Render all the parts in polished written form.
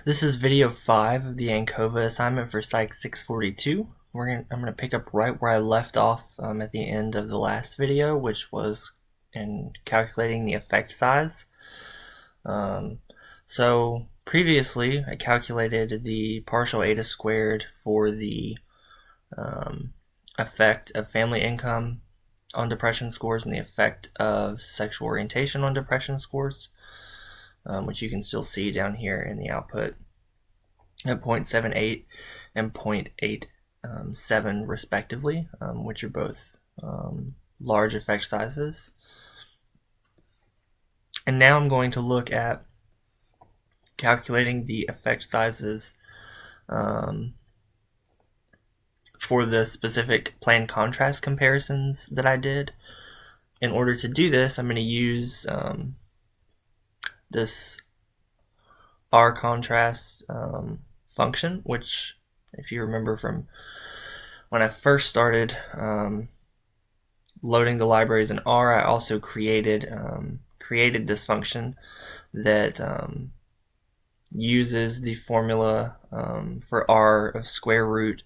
This is video 5 of the ANCOVA assignment for Psych 642. I'm going to pick up right where I left off at the end of the last video, which was in calculating the effect size. So previously I calculated the partial eta squared for the effect of family income on depression scores and the effect of sexual orientation on depression scores. Which you can still see down here in the output at 0.78 and 0.87 respectively, which are both large effect sizes. And now I'm going to look at calculating the effect sizes for the specific planned contrast comparisons that I did. In order to do this, I'm going to use this R contrast function, which, if you remember from when I first started loading the libraries in R, I also created this function that uses the formula for R of square root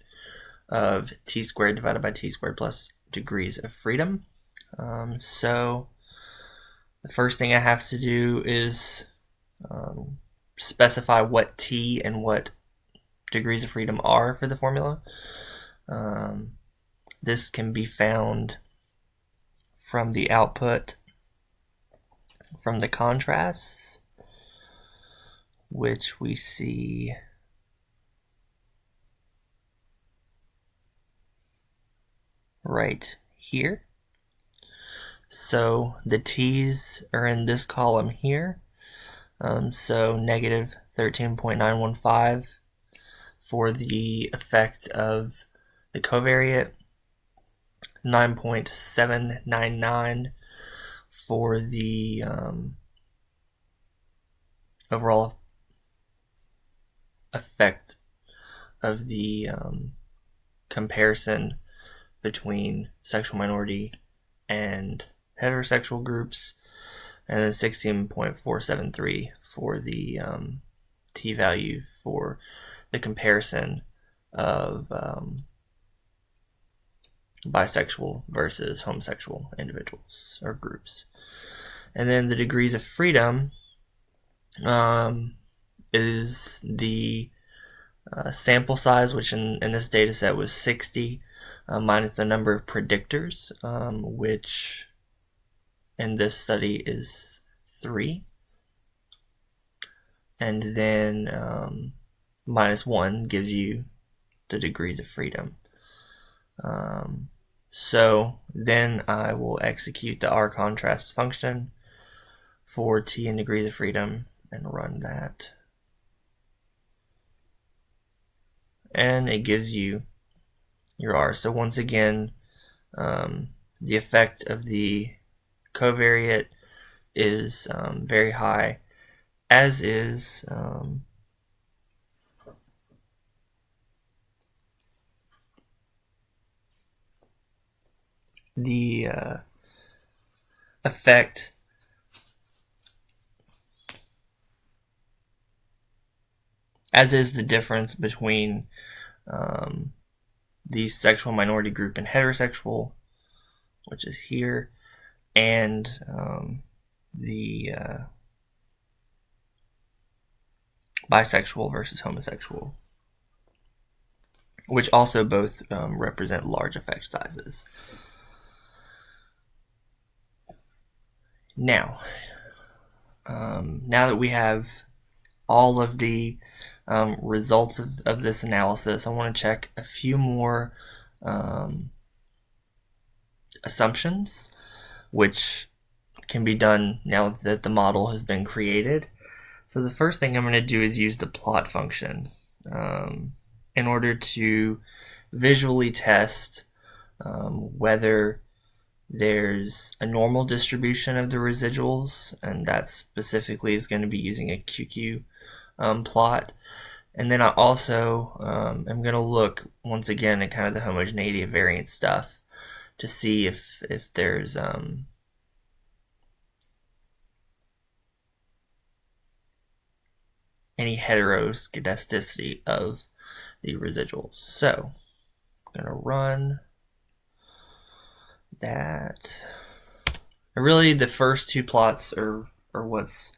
of t squared divided by t squared plus degrees of freedom. So the first thing I have to do is specify what t and what degrees of freedom are for the formula. This can be found from the output from the contrasts, which we see right here. So the t's are in this column here. So negative 13.915 for the effect of the covariate, 9.799 for the overall effect of the comparison between sexual minority and heterosexual groups, and then 16.473 for the t-value for the comparison of bisexual versus homosexual individuals or groups. And then the degrees of freedom is the sample size, which in this data set was 60, minus the number of predictors, which in this study is 3, and then minus 1 gives you the degrees of freedom. So then I will execute the R contrast function for t in degrees of freedom and run that, and it gives you your R. So once again, the effect of the covariate is very high, as is the effect as is the difference between the sexual minority group and heterosexual, which is here, and the bisexual versus homosexual, which also both represent large effect sizes. Now that we have all of the results of this analysis, I want to check a few more assumptions, which can be done now that the model has been created. So the first thing I'm going to do is use the plot function in order to visually test whether there's a normal distribution of the residuals, and that specifically is going to be using a QQ plot. And then I also am going to look once again at kind of the homogeneity of variance stuff to see if there's any heteroscedasticity of the residuals. So I'm going to run that. And really, the first two plots are what's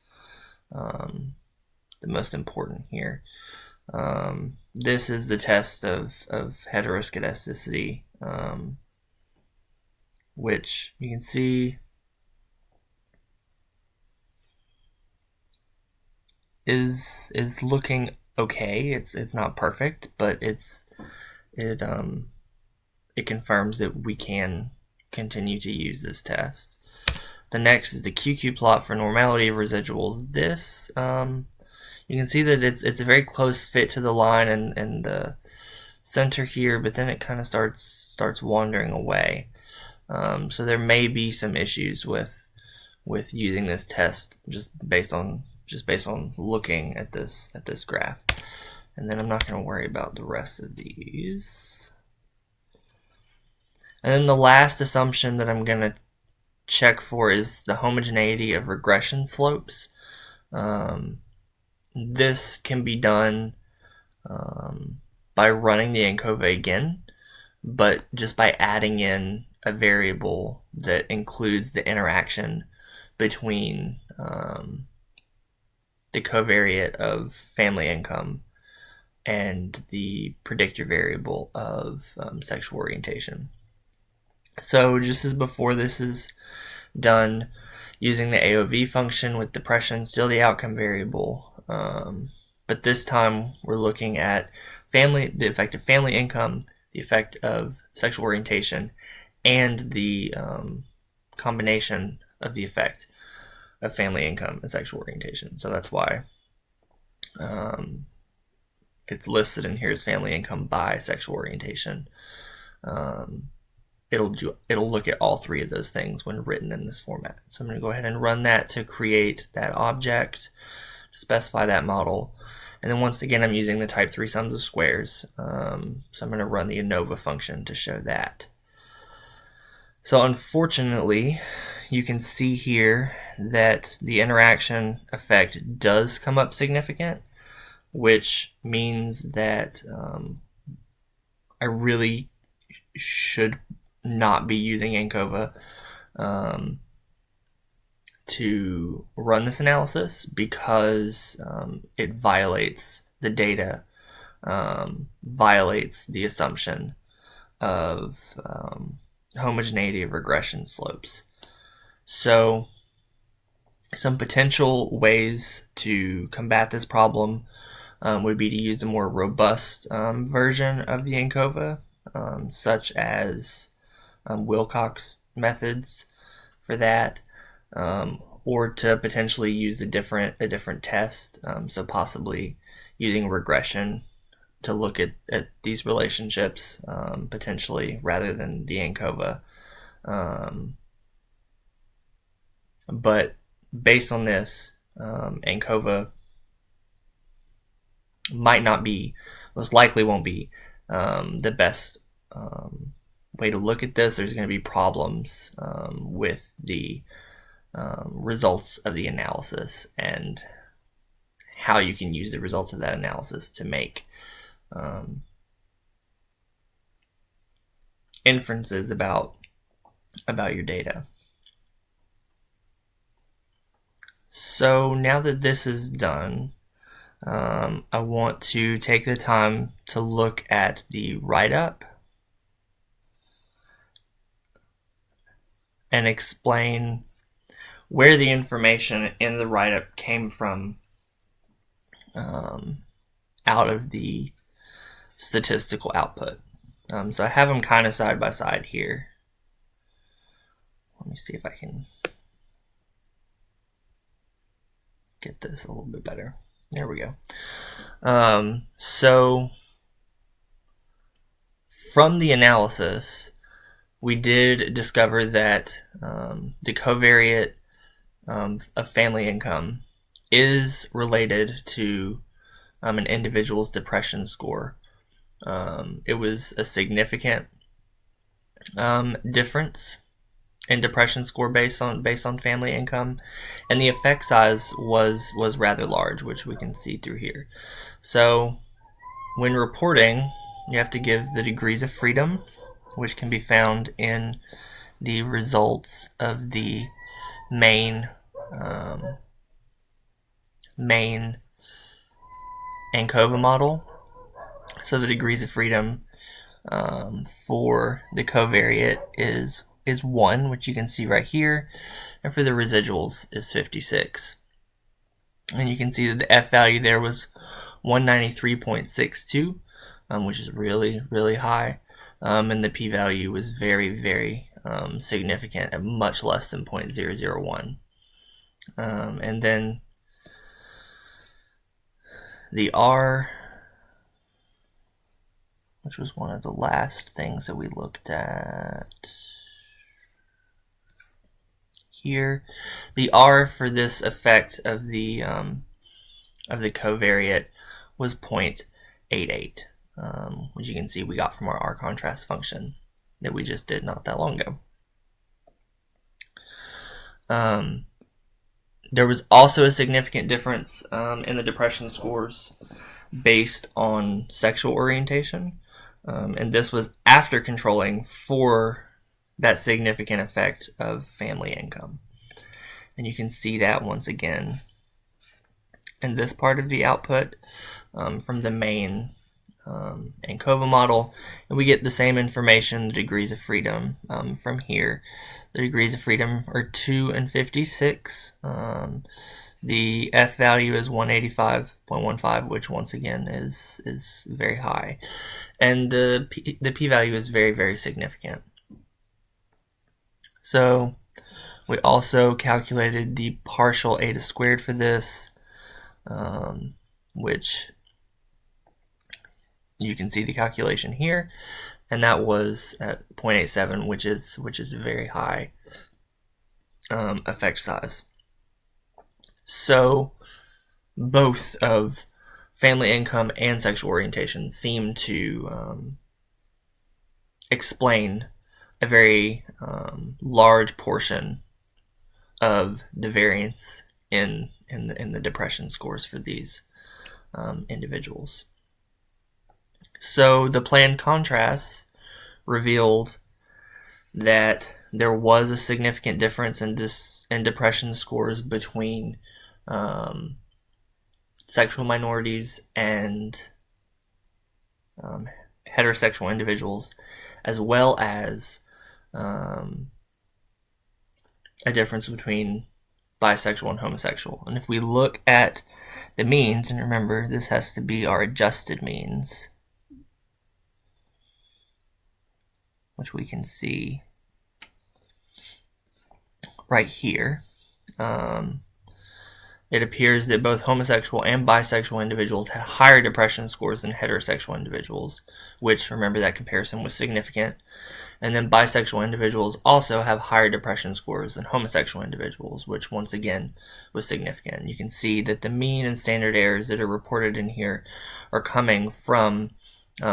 the most important here. This is the test of heteroscedasticity, which you can see is looking okay. It's not perfect, but it confirms that we can continue to use this test. The next is the QQ plot for normality of residuals. This you can see that it's a very close fit to the line and the center here, but then it kind of starts wandering away. So there may be some issues with using this test just based on looking at this graph. And then I'm not going to worry about the rest of these. And then the last assumption that I'm going to check for is the homogeneity of regression slopes. This can be done by running the ANCOVA again, but just by adding in a variable that includes the interaction between the covariate of family income and the predictor variable of sexual orientation. So just as before, this is done using the AOV function with depression, still the outcome variable. But this time we're looking at the effect of family income, the effect of sexual orientation, and the combination of the effect of family income and sexual orientation. So that's why it's listed in here as family income by sexual orientation. It'll look at all three of those things when written in this format. So I'm going to go ahead and run that to create that object, to specify that model. And then once again, I'm using the type 3 sums of squares. So I'm going to run the ANOVA function to show that. So unfortunately, you can see here that the interaction effect does come up significant, which means that I really should not be using ANCOVA to run this analysis, because it violates the data, violates the assumption of homogeneity of regression slopes. So some potential ways to combat this problem would be to use the more robust version of the ANCOVA, such as Wilcox methods for that, or to potentially use a different test, so possibly using regression to look at these relationships, potentially, rather than the ANCOVA. But based on this, ANCOVA most likely won't be the best way to look at this. There's going to be problems with the results of the analysis and how you can use the results of that analysis to make inferences about your data. So now that this is done, I want to take the time to look at the write-up and explain where the information in the write-up came from out of the statistical output. So I have them kind of side by side here. Let me see if I can get this a little bit better. There we go. So from the analysis, we did discover that the covariate of family income is related to an individual's depression score. It was a significant difference and depression score based on family income, and the effect size was rather large, which we can see through here. So when reporting, you have to give the degrees of freedom, which can be found in the results of the main ANCOVA model. So the degrees of freedom for the covariate is 1, which you can see right here, and for the residuals is 56. And you can see that the F value there was 193.62, which is really, really high, and the p-value was very, very significant at much less than 0.001. And then the R, which was one of the last things that we looked at here. The R for this effect of the covariate was 0.88, which you can see we got from our R contrast function that we just did not that long ago. There was also a significant difference in the depression scores based on sexual orientation, and this was after controlling for that significant effect of family income. And you can see that once again in this part of the output from the main ANCOVA model, and we get the same information, the degrees of freedom, from here. The degrees of freedom are 2 and 56. The F value is 185.15, which once again is very high, and the p-value is very, very significant. So we also calculated the partial eta squared for this, which you can see the calculation here, and that was at 0.87, which is a very high effect size. So both of family income and sexual orientation seem to explain a very large portion of the variance in the depression scores for these individuals. So the planned contrasts revealed that there was a significant difference in depression scores between sexual minorities and heterosexual individuals, as well as a difference between bisexual and homosexual. And if we look at the means, and remember this has to be our adjusted means, which we can see right here, it appears that both homosexual and bisexual individuals had higher depression scores than heterosexual individuals, which, remember, that comparison was significant. And then bisexual individuals also have higher depression scores than homosexual individuals, which once again was significant. You can see that the mean and standard errors that are reported in here are coming from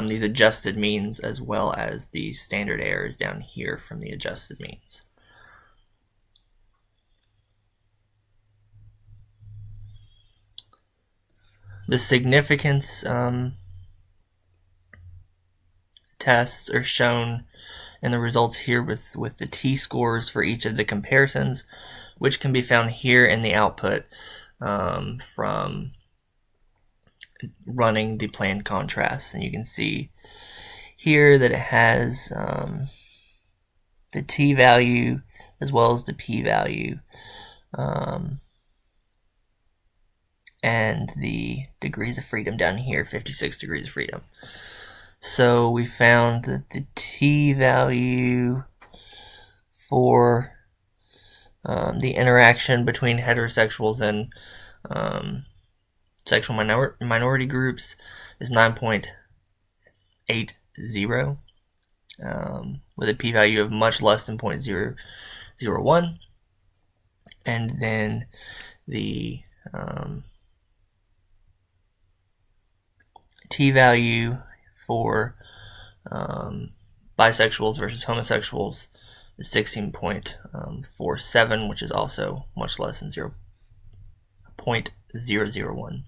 these adjusted means, as well as the standard errors down here from the adjusted means. The significance tests are shown in the results here with the t-scores for each of the comparisons, which can be found here in the output from running the planned contrasts. And you can see here that it has the t-value as well as the p-value, and the degrees of freedom down here, 56 degrees of freedom. So we found that the t-value for the interaction between heterosexuals and sexual minority groups is 9.80, with a p-value of much less than 0.001. And then the t-value for bisexuals versus homosexuals is 16.47, which is also much less than 0.001.